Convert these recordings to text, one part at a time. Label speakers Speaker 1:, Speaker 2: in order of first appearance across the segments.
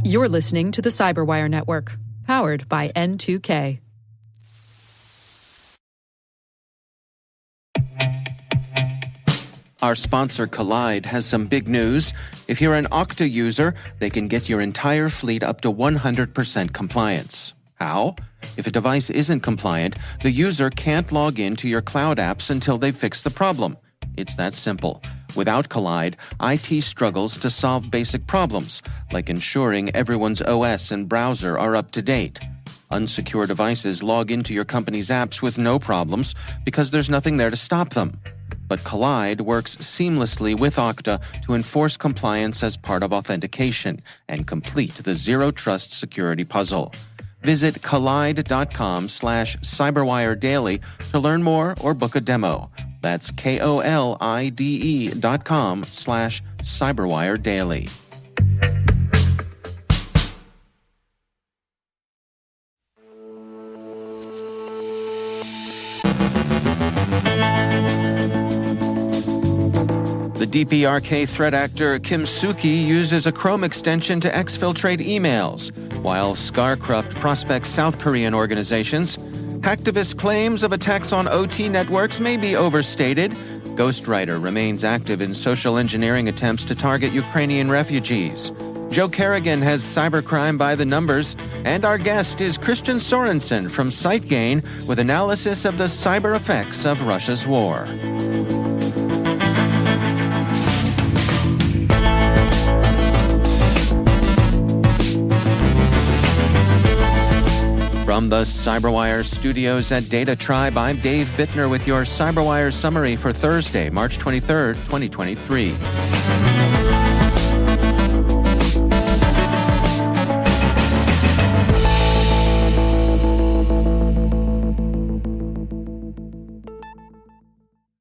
Speaker 1: You're listening to the CyberWire Network, powered by N2K.
Speaker 2: Our sponsor, Collide, has some big news. If you're an Okta user, they can get your entire fleet up to 100% compliance. How? If a device isn't compliant, the user can't log into your cloud apps until they fix the problem. It's that simple. Without Collide, IT struggles to solve basic problems, like ensuring everyone's OS and browser are up to date. Unsecure devices log into your company's apps with no problems because there's nothing there to stop them. But Collide works seamlessly with Okta to enforce compliance as part of authentication and complete the Zero Trust security puzzle. Visit collide.com/CyberWire Daily to learn more or book a demo. That's KOLIDE.com/CyberWire Daily. The DPRK threat actor Kimsuky uses a Chrome extension to exfiltrate emails, while ScarCruft prospects South Korean organizations. Hacktivists' claims of attacks on OT networks may be overstated. Ghostwriter remains active in social engineering attempts to target Ukrainian refugees. Joe Kerrigan has cybercrime by the numbers, and our guest is Christian Sorensen from SiteGain with analysis of the cyber effects of Russia's war. From the CyberWire studios at Data Tribe, I'm Dave Bittner with your CyberWire summary for Thursday, March 23rd, 2023.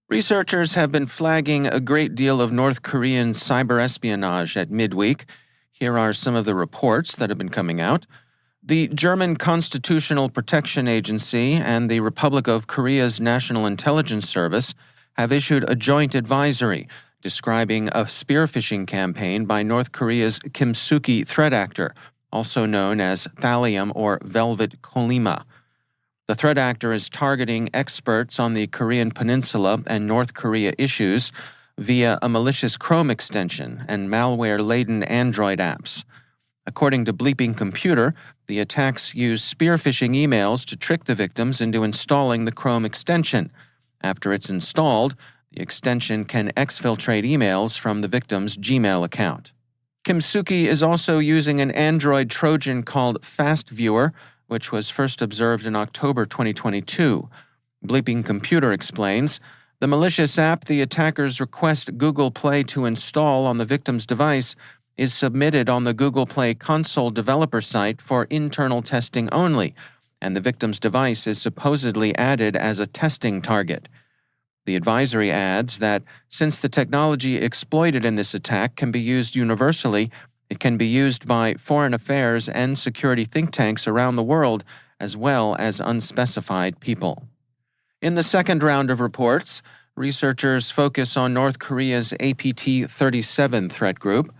Speaker 2: Researchers have been flagging a great deal of North Korean cyber espionage at midweek. Here are some of the reports that have been coming out. The German Constitutional Protection Agency and the Republic of Korea's National Intelligence Service have issued a joint advisory describing a spearphishing campaign by North Korea's Kimsuky threat actor, also known as Thallium or Velvet Kolima. The threat actor is targeting experts on the Korean Peninsula and North Korea issues via a malicious Chrome extension and malware-laden Android apps. According to Bleeping Computer, the attacks use spearphishing emails to trick the victims into installing the Chrome extension. After it's installed, the extension can exfiltrate emails from the victim's Gmail account. Kimsuky is also using an Android Trojan called FastViewer, which was first observed in October 2022. Bleeping Computer explains, the malicious app the attackers request Google Play to install on the victim's device is submitted on the Google Play console developer site for internal testing only, and the victim's device is supposedly added as a testing target. The advisory adds that since the technology exploited in this attack can be used universally, it can be used by foreign affairs and security think tanks around the world, as well as unspecified people. In the second round of reports, researchers focus on North Korea's APT-37 threat group.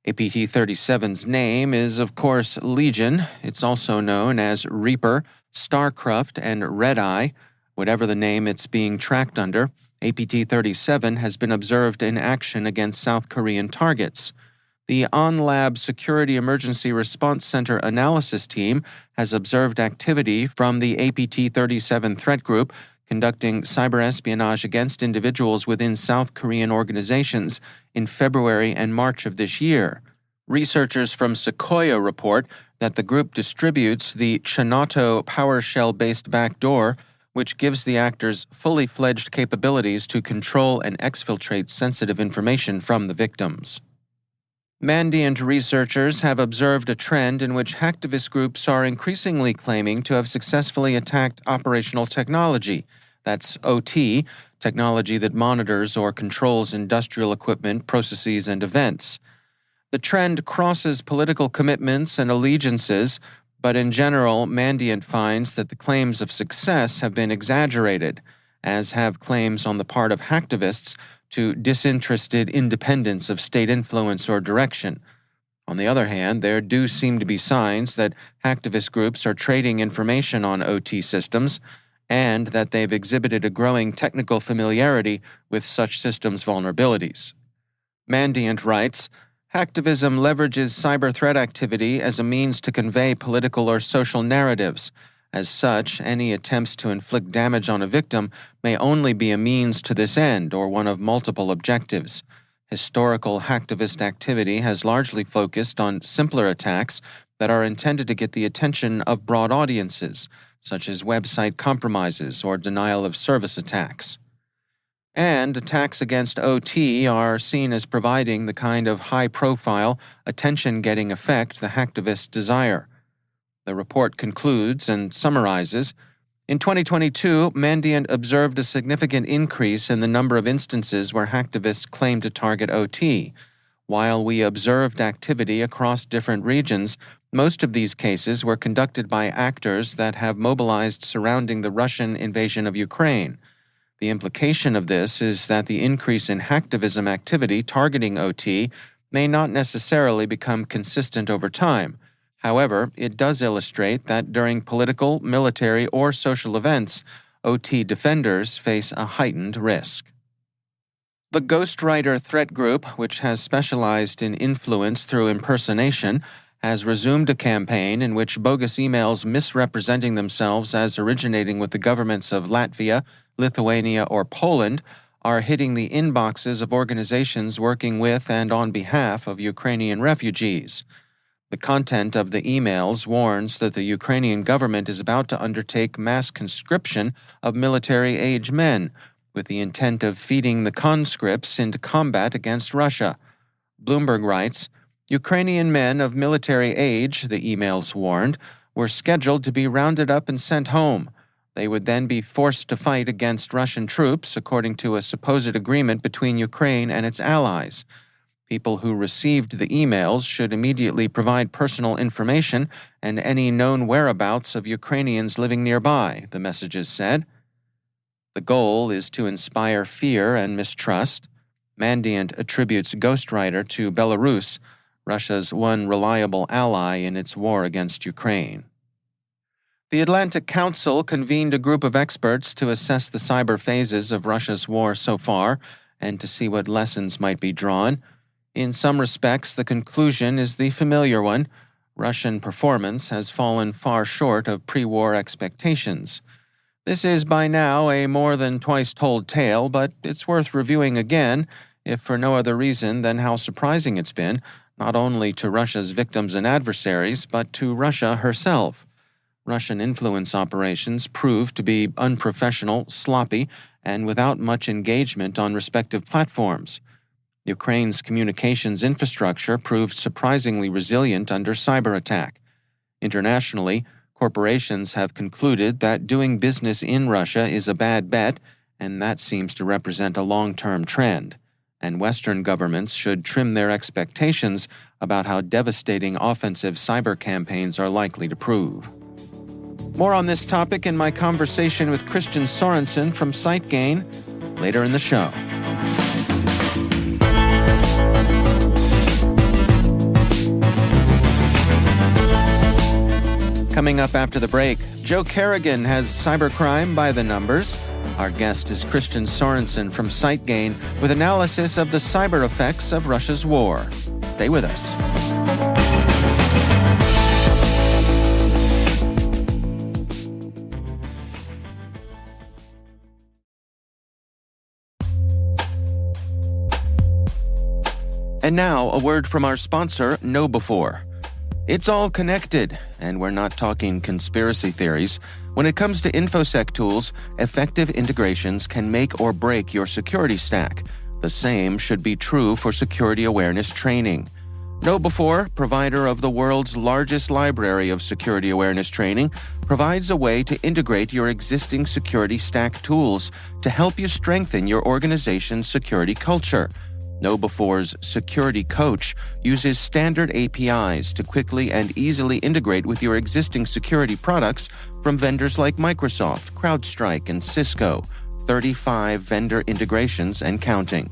Speaker 2: APT-37's name is, of course, Legion. It's also known as Reaper, StarCruft, and Red Eye. Whatever the name it's being tracked under, APT-37 has been observed in action against South Korean targets. The OnLab Security Emergency Response Center analysis team has observed activity from the APT-37 threat group conducting cyber espionage against individuals within South Korean organizations in February and March of this year. Researchers from Sequoia report that the group distributes the Chinato PowerShell-based backdoor, which gives the actors fully fledged capabilities to control and exfiltrate sensitive information from the victims. Mandiant researchers have observed a trend in which hacktivist groups are increasingly claiming to have successfully attacked operational technology, that's OT, technology that monitors or controls industrial equipment, processes, and events. The trend crosses political commitments and allegiances, but in general, Mandiant finds that the claims of success have been exaggerated, as have claims on the part of hacktivists to disinterested independence of state influence or direction. On the other hand, there do seem to be signs that hacktivist groups are trading information on OT systems and that they've exhibited a growing technical familiarity with such systems' vulnerabilities. Mandiant writes, "Hacktivism leverages cyber threat activity as a means to convey political or social narratives. As such, any attempts to inflict damage on a victim may only be a means to this end or one of multiple objectives. Historical hacktivist activity has largely focused on simpler attacks that are intended to get the attention of broad audiences, such as website compromises or denial of service attacks. And attacks against OT are seen as providing the kind of high-profile, attention-getting effect the hacktivists desire." The report concludes and summarizes, "In 2022, Mandiant observed a significant increase in the number of instances where hacktivists claim to target OT. While we observed activity across different regions, most of these cases were conducted by actors that have mobilized surrounding the Russian invasion of Ukraine. The implication of this is that the increase in hacktivism activity targeting OT may not necessarily become consistent over time. However, it does illustrate that during political, military, or social events, OT defenders face a heightened risk." The Ghostwriter threat group, which has specialized in influence through impersonation, has resumed a campaign in which bogus emails misrepresenting themselves as originating with the governments of Latvia, Lithuania, or Poland are hitting the inboxes of organizations working with and on behalf of Ukrainian refugees. The content of the emails warns that the Ukrainian government is about to undertake mass conscription of military-age men, with the intent of feeding the conscripts into combat against Russia. Bloomberg writes, "Ukrainian men of military age," the emails warned, "were scheduled to be rounded up and sent home. They would then be forced to fight against Russian troops, according to a supposed agreement between Ukraine and its allies. People who received the emails should immediately provide personal information and any known whereabouts of Ukrainians living nearby," the messages said. The goal is to inspire fear and mistrust. Mandiant attributes Ghostwriter to Belarus, Russia's one reliable ally in its war against Ukraine. The Atlantic Council convened a group of experts to assess the cyber phases of Russia's war so far and to see what lessons might be drawn. In some respects, the conclusion is the familiar one. Russian performance has fallen far short of pre-war expectations. This is by now a more than twice-told tale, but it's worth reviewing again, if for no other reason than how surprising it's been, not only to Russia's victims and adversaries, but to Russia herself. Russian influence operations proved to be unprofessional, sloppy, and without much engagement on respective platforms. Ukraine's communications infrastructure proved surprisingly resilient under cyber attack. Internationally, corporations have concluded that doing business in Russia is a bad bet, and that seems to represent a long-term trend. And Western governments should trim their expectations about how devastating offensive cyber campaigns are likely to prove. More on this topic in my conversation with Christian Sorensen from SiteGain later in the show. Coming up after the break, Joe Kerrigan has cybercrime by the numbers. Our guest is Christian Sorensen from SiteGain with analysis of the cyber effects of Russia's war. Stay with us. And now, a word from our sponsor, KnowBe4. It's all connected, and we're not talking conspiracy theories. When it comes to InfoSec tools, effective integrations can make or break your security stack. The same should be true for security awareness training. KnowBe4, provider of the world's largest library of security awareness training, provides a way to integrate your existing security stack tools to help you strengthen your organization's security culture. KnowBe4's Security Coach uses standard APIs to quickly and easily integrate with your existing security products from vendors like Microsoft, CrowdStrike, and Cisco, 35 vendor integrations and counting.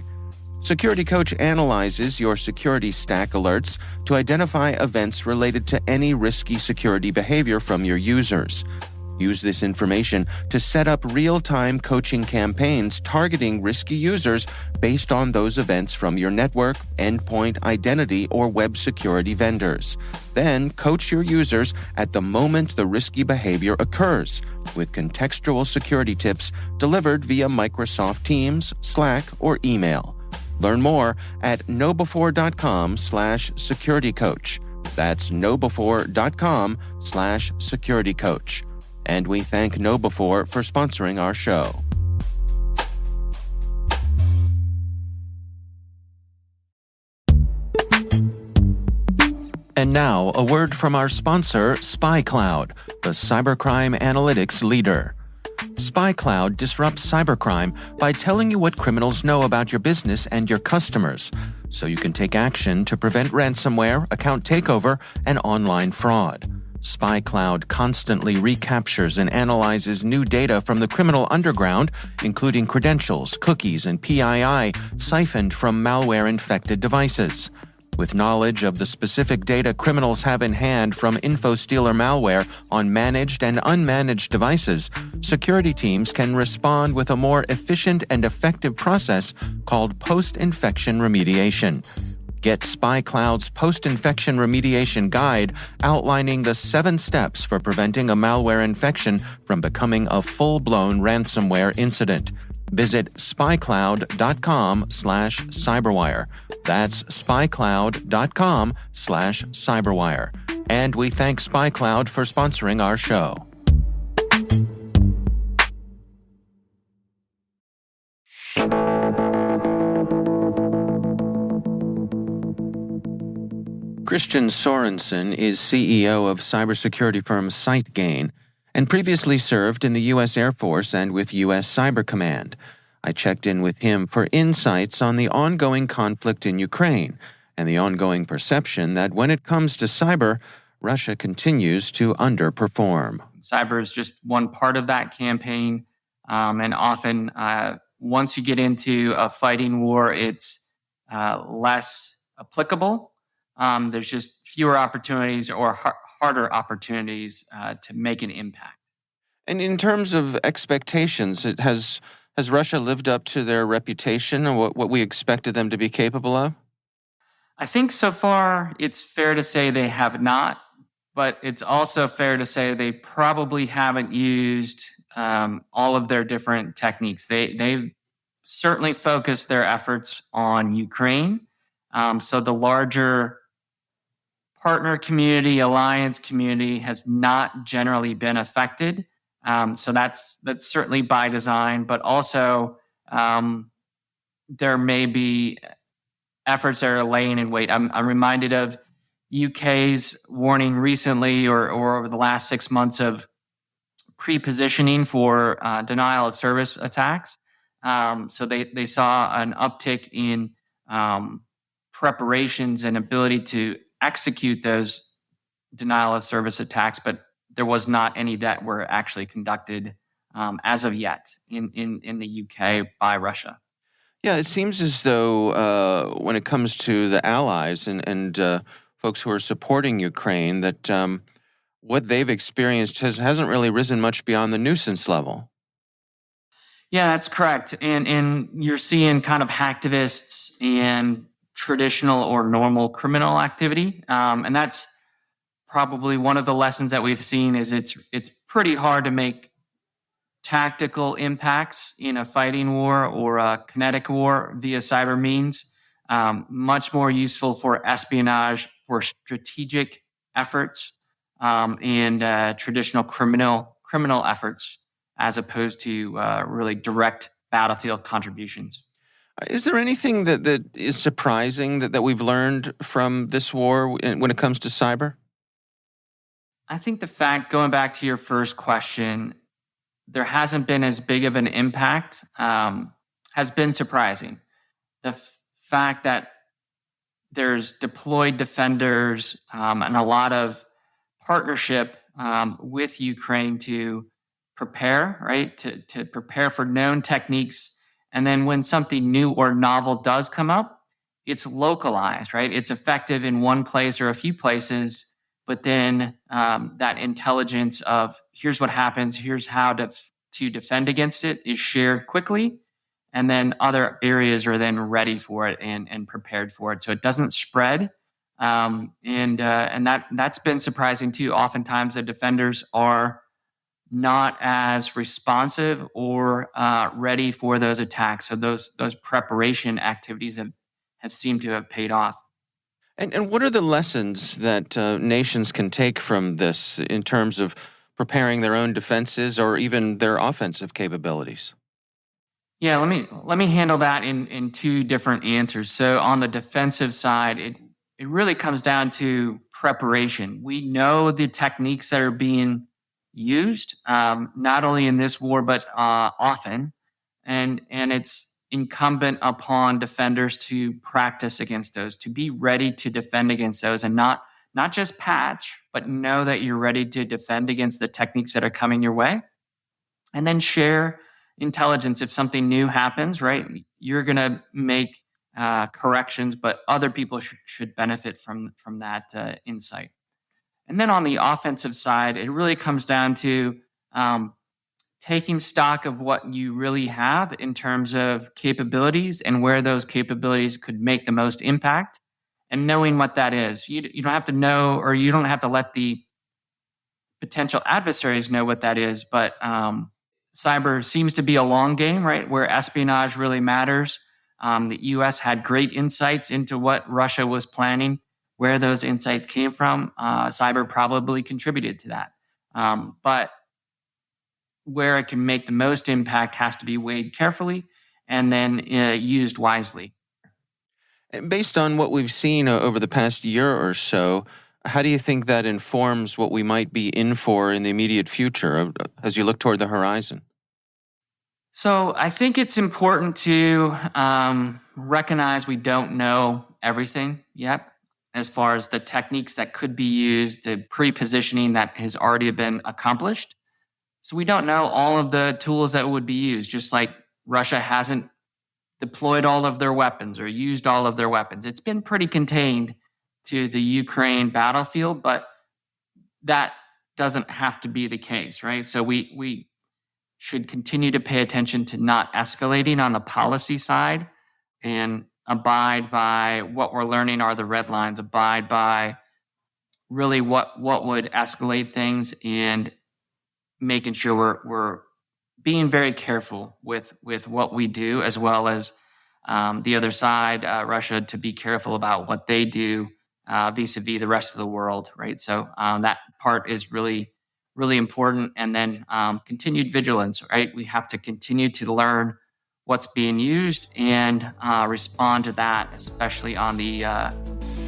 Speaker 2: Security Coach analyzes your security stack alerts to identify events related to any risky security behavior from your users. Use this information to set up real-time coaching campaigns targeting risky users based on those events from your network, endpoint, identity, or web security vendors. Then coach your users at the moment the risky behavior occurs, with contextual security tips delivered via Microsoft Teams, Slack, or email. Learn more at knowbefore.com/securitycoach. That's knowbefore.com/securitycoach. And we thank KnowBefore for sponsoring our show. And now, a word from our sponsor, SpyCloud, the cybercrime analytics leader. SpyCloud disrupts cybercrime by telling you what criminals know about your business and your customers, so you can take action to prevent ransomware, account takeover, and online fraud. SpyCloud constantly recaptures and analyzes new data from the criminal underground, including credentials, cookies, and PII siphoned from malware-infected devices. With knowledge of the specific data criminals have in hand from InfoStealer malware on managed and unmanaged devices, security teams can respond with a more efficient and effective process called post-infection remediation. Get SpyCloud's post-infection remediation guide outlining the 7 steps for preventing a malware infection from becoming a full-blown ransomware incident. Visit spycloud.com/cyberwire. That's spycloud.com/cyberwire. And we thank SpyCloud for sponsoring our show. Christian Sorensen is CEO of cybersecurity firm SiteGain and previously served in the U.S. Air Force and with U.S. Cyber Command. I checked in with him for insights on the ongoing conflict in Ukraine and the ongoing perception that when it comes to cyber, Russia continues to underperform.
Speaker 3: Cyber is just one part of that campaign, and often once you get into a fighting war, it's less applicable. There's just fewer opportunities or harder opportunities to make an impact.
Speaker 2: And in terms of expectations, has Russia lived up to their reputation or what we expected them to be capable of?
Speaker 3: I think so far it's fair to say they have not, but it's also fair to say they probably haven't used all of their different techniques. They've certainly focused their efforts on Ukraine. So the larger partner community, alliance community has not generally been affected. So that's certainly by design, but also there may be efforts that are laying in wait. I'm reminded of UK's warning recently or over the last 6 months of pre-positioning for denial of service attacks. So they saw an uptick in preparations and ability to execute those denial of service attacks, but there was not any that were actually conducted as of yet in the UK by Russia.
Speaker 2: Yeah, it seems as though when it comes to the allies and folks who are supporting Ukraine, that what they've experienced hasn't really risen much beyond the nuisance level.
Speaker 3: Yeah, that's correct. And you're seeing kind of hacktivists and traditional or normal criminal activity. And that's probably one of the lessons that we've seen is it's pretty hard to make tactical impacts in a fighting war or a kinetic war via cyber means. Much more useful for espionage, for strategic efforts, and traditional criminal efforts, as opposed to really direct battlefield contributions.
Speaker 2: Is there anything that is surprising that we've learned from this war when it comes to cyber?
Speaker 3: I think the fact, going back to your first question, there hasn't been as big of an impact has been surprising. The fact that there's deployed defenders and a lot of partnership with Ukraine to prepare, right? To prepare for known techniques And then when something new or novel does come up, it's localized, right? It's effective in one place or a few places, but then that intelligence of here's what happens, here's how to defend against it is shared quickly. And then other areas are then ready for it and prepared for it. So it doesn't spread. And that's been surprising too. Oftentimes the defenders are not as responsive or ready for those attacks. So those preparation activities have seemed to have paid off.
Speaker 2: And what are the lessons that nations can take from this in terms of preparing their own defenses or even their offensive capabilities?
Speaker 3: Yeah, let me handle that in two different answers. So on the defensive side, it really comes down to preparation. We know the techniques that are being used, not only in this war, but often. And it's incumbent upon defenders to practice against those, to be ready to defend against those, and not just patch, but know that you're ready to defend against the techniques that are coming your way. And then share intelligence. If something new happens, right, you're going to make corrections, but other people should benefit from that insight. And then on the offensive side, it really comes down to taking stock of what you really have in terms of capabilities and where those capabilities could make the most impact, and knowing what that is. You don't have to know, or you don't have to let the potential adversaries know what that is, but cyber seems to be a long game, right, where espionage really matters. The U.S. had great insights into what Russia was planning. Where those insights came from, cyber probably contributed to that. But where it can make the most impact has to be weighed carefully and then used wisely.
Speaker 2: And based on what we've seen over the past year or so, how do you think that informs what we might be in for in the immediate future as you look toward the horizon?
Speaker 3: So I think it's important to recognize we don't know everything yet as far as the techniques that could be used, the pre-positioning that has already been accomplished. So we don't know all of the tools that would be used, just like Russia hasn't deployed all of their weapons or used all of their weapons. It's been pretty contained to the Ukraine battlefield, but that doesn't have to be the case, right? So we should continue to pay attention to not escalating on the policy side and abide by what we're learning are the red lines, abide by really what would escalate things, and making sure we're being very careful with what we do, as well as the other side, Russia, to be careful about what they do vis-a-vis the rest of the world, right? So that part is really, really important. And then continued vigilance, right? We have to continue to learn what's being used and respond to that, especially on the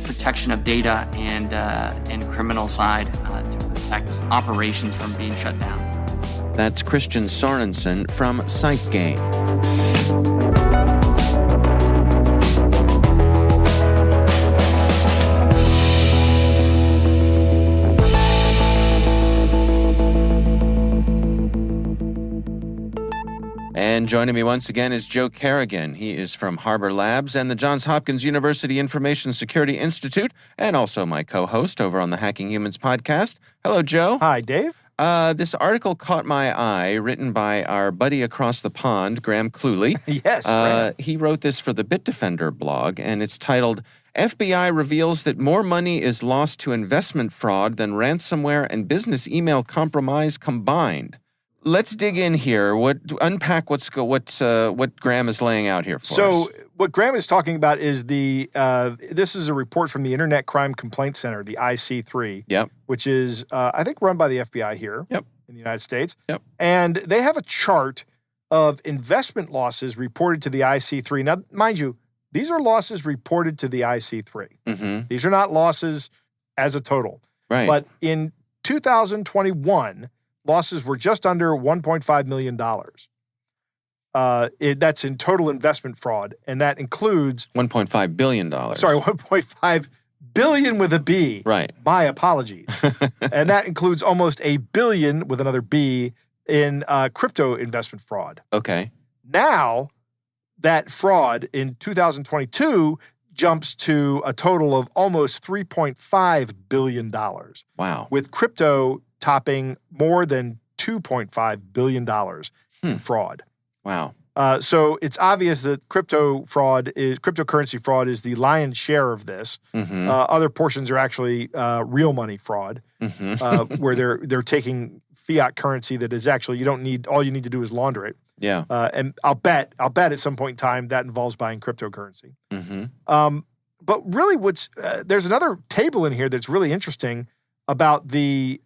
Speaker 3: protection of data and criminal side to protect operations from being shut down.
Speaker 2: That's Christian Sorensen from SiteGain. And joining me once again is Joe Kerrigan. He is from Harbor Labs and the Johns Hopkins University Information Security Institute, and also my co-host over on the Hacking Humans podcast. Hello, Joe.
Speaker 4: Hi, Dave.
Speaker 2: This article caught my eye, written by our buddy across the pond, Graham Cluley.
Speaker 4: Yes,
Speaker 2: he wrote this for the Bitdefender blog, and it's titled, FBI reveals that more money is lost to investment fraud than ransomware and business email compromise combined. Let's dig in here. Unpack what Graham is laying out here for us.
Speaker 4: So what Graham is talking about is this is a report from the Internet Crime Complaint Center, the IC3,
Speaker 2: Yep.
Speaker 4: which is, I think, run by the FBI here
Speaker 2: Yep.
Speaker 4: in the United States.
Speaker 2: Yep.
Speaker 4: And they have a chart of investment losses reported to the IC3. Now, mind you, these are losses reported to the IC3.
Speaker 2: Mm-hmm.
Speaker 4: These are not losses as a total.
Speaker 2: Right.
Speaker 4: But in 2021, losses were just under $1.5 million. That's in total investment fraud, and that includes
Speaker 2: $1.5 billion.
Speaker 4: Sorry, 1.5 billion with a B.
Speaker 2: Right.
Speaker 4: My apologies. And that includes almost $1 billion with another B in crypto investment fraud.
Speaker 2: Okay.
Speaker 4: Now, that fraud in 2022 jumps to a total of almost $3.5 billion.
Speaker 2: Wow.
Speaker 4: With crypto topping more than $2.5 billion in fraud.
Speaker 2: Wow.
Speaker 4: So it's obvious that cryptocurrency fraud is the lion's share of this. Other portions are actually real money fraud, where they're taking fiat currency that is actually all you need to do is launder it.
Speaker 2: Yeah.
Speaker 4: And I'll bet at some point in time that involves buying cryptocurrency. But really, there's another table in here that's really interesting about the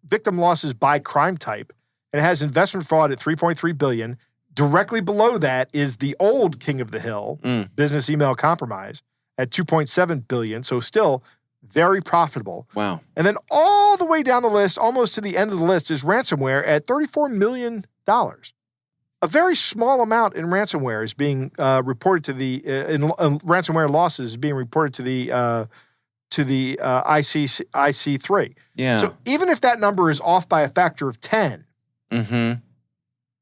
Speaker 4: victim losses by crime type. And it has investment fraud at $3.3 billion. Directly below that is the old king of the hill, business email compromise, at $2.7 billion. So still very profitable.
Speaker 2: Wow.
Speaker 4: And then all the way down the list, almost to the end of the list, is ransomware at $34 million. A very small amount in ransomware is being reported to the ransomware losses is being reported to the IC3.
Speaker 2: Yeah.
Speaker 4: So even if that number is off by a factor of 10,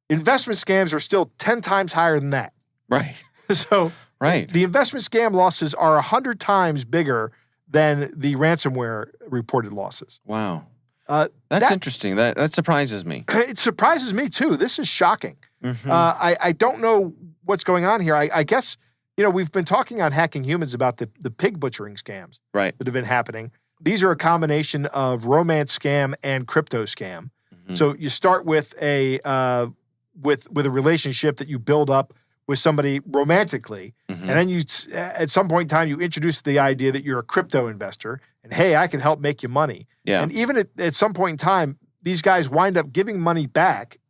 Speaker 4: investment scams are still 10 times higher than that.
Speaker 2: Right.
Speaker 4: So
Speaker 2: right.
Speaker 4: The investment scam losses are 100 times bigger than the ransomware reported losses.
Speaker 2: Wow. That's interesting. That surprises me.
Speaker 4: It surprises me too. This is shocking. I don't know what's going on here. I guess, we've been talking on Hacking Humans about the pig butchering scams that have been happening. These are a combination of romance scam and crypto scam. So you start with a relationship that you build up with somebody romantically, and then at some point in time you introduce the idea that you're a crypto investor, and hey, I can help make you money.
Speaker 2: Yeah.
Speaker 4: And even at some point in time, these guys wind up giving money back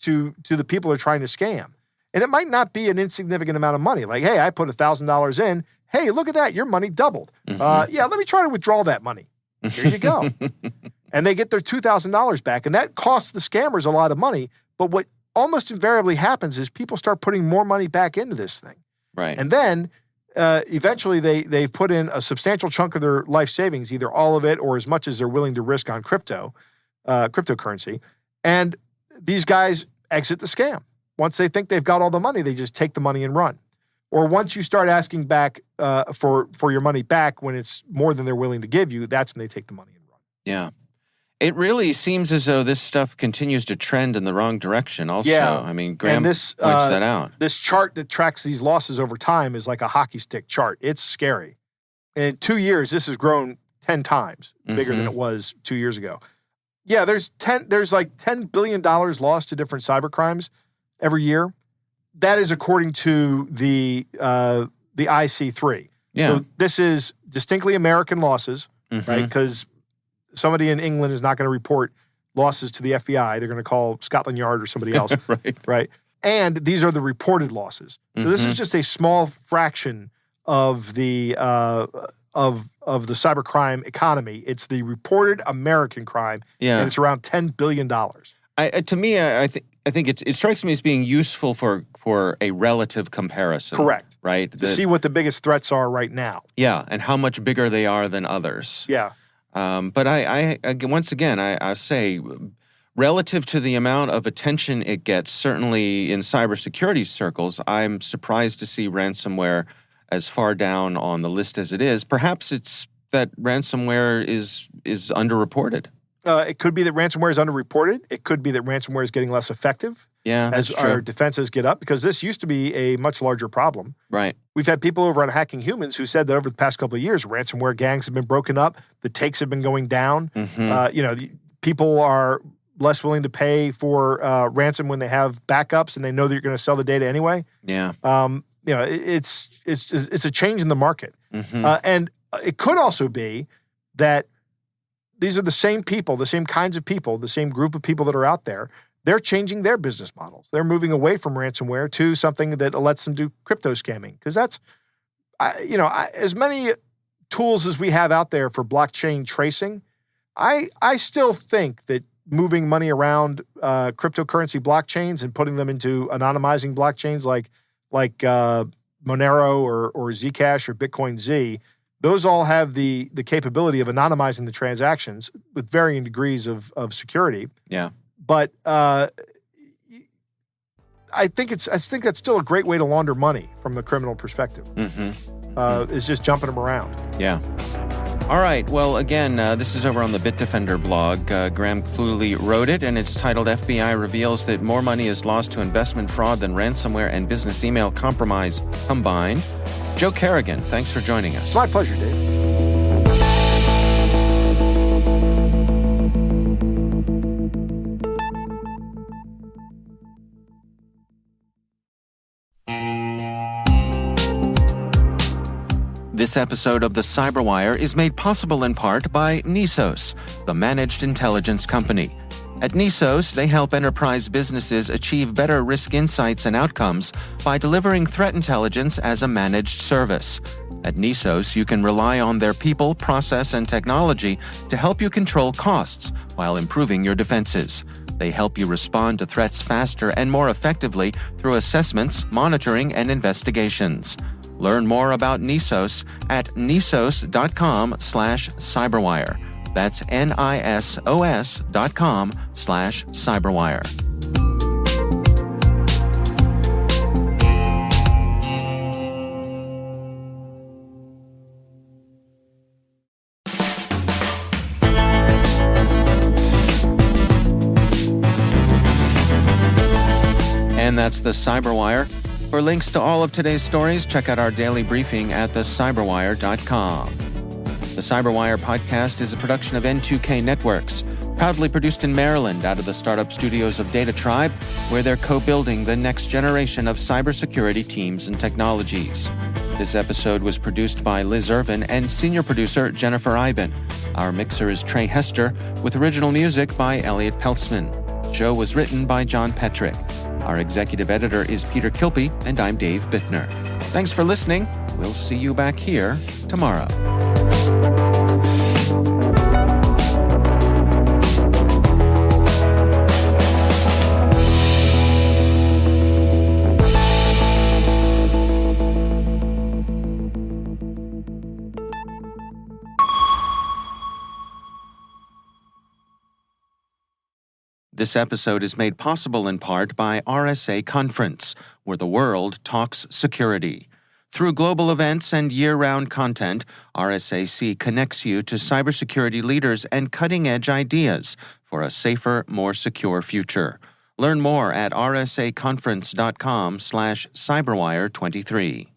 Speaker 4: to the people they're trying to scam, and it might not be an insignificant amount of money. Like, hey, I put $1,000 in. Hey, look at that, your money doubled. Yeah, let me try to withdraw that money. Here you go. And they get their $2,000 back. And that costs the scammers a lot of money. But what almost invariably happens is people start putting more money back into this thing.
Speaker 2: Right.
Speaker 4: And then eventually they've put in a substantial chunk of their life savings, either all of it or as much as they're willing to risk on cryptocurrency. And these guys exit the scam. Once they think they've got all the money, they just take the money and run. Or once you start asking back for your money back when it's more than they're willing to give you, that's when they take the money and run.
Speaker 2: Yeah. It really seems as though this stuff continues to trend in the wrong direction also.
Speaker 4: Yeah.
Speaker 2: I mean, Graham points that out.
Speaker 4: This chart that tracks these losses over time is like a hockey stick chart. It's scary. And in 2 years, this has grown 10 times bigger than it was 2 years ago. Yeah, there's like $10 billion lost to different cyber crimes every year. That is according to the IC3.
Speaker 2: Yeah.
Speaker 4: So this is distinctly American losses, right? Because somebody in England is not going to report losses to the FBI. They're going to call Scotland Yard or somebody else, right? And these are the reported losses. So this is just a small fraction of the cybercrime economy. It's the reported American crime, and it's around $10 billion.
Speaker 2: To me, I think it strikes me as being useful for a relative comparison.
Speaker 4: Correct.
Speaker 2: Right?
Speaker 4: To see what the biggest threats are right now.
Speaker 2: Yeah, and how much bigger they are than others.
Speaker 4: Yeah.
Speaker 2: But I once again, I say, relative to the amount of attention it gets, certainly in cybersecurity circles, I'm surprised to see ransomware as far down on the list as it is. Perhaps it's that ransomware is underreported.
Speaker 4: It could be that ransomware is underreported. It could be that ransomware is getting less effective as our defenses get up, because this used to be a much larger problem.
Speaker 2: Right.
Speaker 4: We've had people over on Hacking Humans who said that over the past couple of years, ransomware gangs have been broken up, the takes have been going down. People are less willing to pay for ransom when they have backups and they know that you're going to sell the data anyway.
Speaker 2: Yeah.
Speaker 4: It's a change in the market. And it could also be that these are the same people, the same kinds of people, the same group of people that are out there. They're changing their business models. They're moving away from ransomware to something that lets them do crypto scamming. Because that's, as many tools as we have out there for blockchain tracing, I still think that moving money around cryptocurrency blockchains and putting them into anonymizing blockchains like Monero or Zcash or Bitcoin Z, those all have the capability of anonymizing the transactions with varying degrees of security.
Speaker 2: Yeah.
Speaker 4: But I I think that's still a great way to launder money from the criminal perspective. Is just jumping them around.
Speaker 2: Yeah. All right. Well, again, this is over on the Bitdefender blog. Graham Cluley wrote it, and it's titled FBI Reveals That More Money Is Lost to Investment Fraud Than Ransomware and Business Email Compromise Combined. Joe Kerrigan, thanks for joining us.
Speaker 4: It's my pleasure, Dave.
Speaker 2: This episode of the CyberWire is made possible in part by Nisos, the managed intelligence company. At Nisos, they help enterprise businesses achieve better risk insights and outcomes by delivering threat intelligence as a managed service. At Nisos, you can rely on their people, process, and technology to help you control costs while improving your defenses. They help you respond to threats faster and more effectively through assessments, monitoring, and investigations. Learn more about Nisos at nisos.com/cyberwire. That's nisos.com/cyberwire. And that's the CyberWire. For links to all of today's stories, check out our daily briefing at thecyberwire.com. The CyberWire podcast is a production of N2K Networks, proudly produced in Maryland out of the startup studios of Data Tribe, where they're co-building the next generation of cybersecurity teams and technologies. This episode was produced by Liz Irvin and senior producer Jennifer Iben. Our mixer is Trey Hester, with original music by Elliot Peltzman. The show was written by John Petrick. Our executive editor is Peter Kilpie, and I'm Dave Bittner. Thanks for listening. We'll see you back here tomorrow. This episode is made possible in part by RSA Conference, where the world talks security. Through global events and year-round content, RSAC connects you to cybersecurity leaders and cutting-edge ideas for a safer, more secure future. Learn more at rsaconference.com/cyberwire23.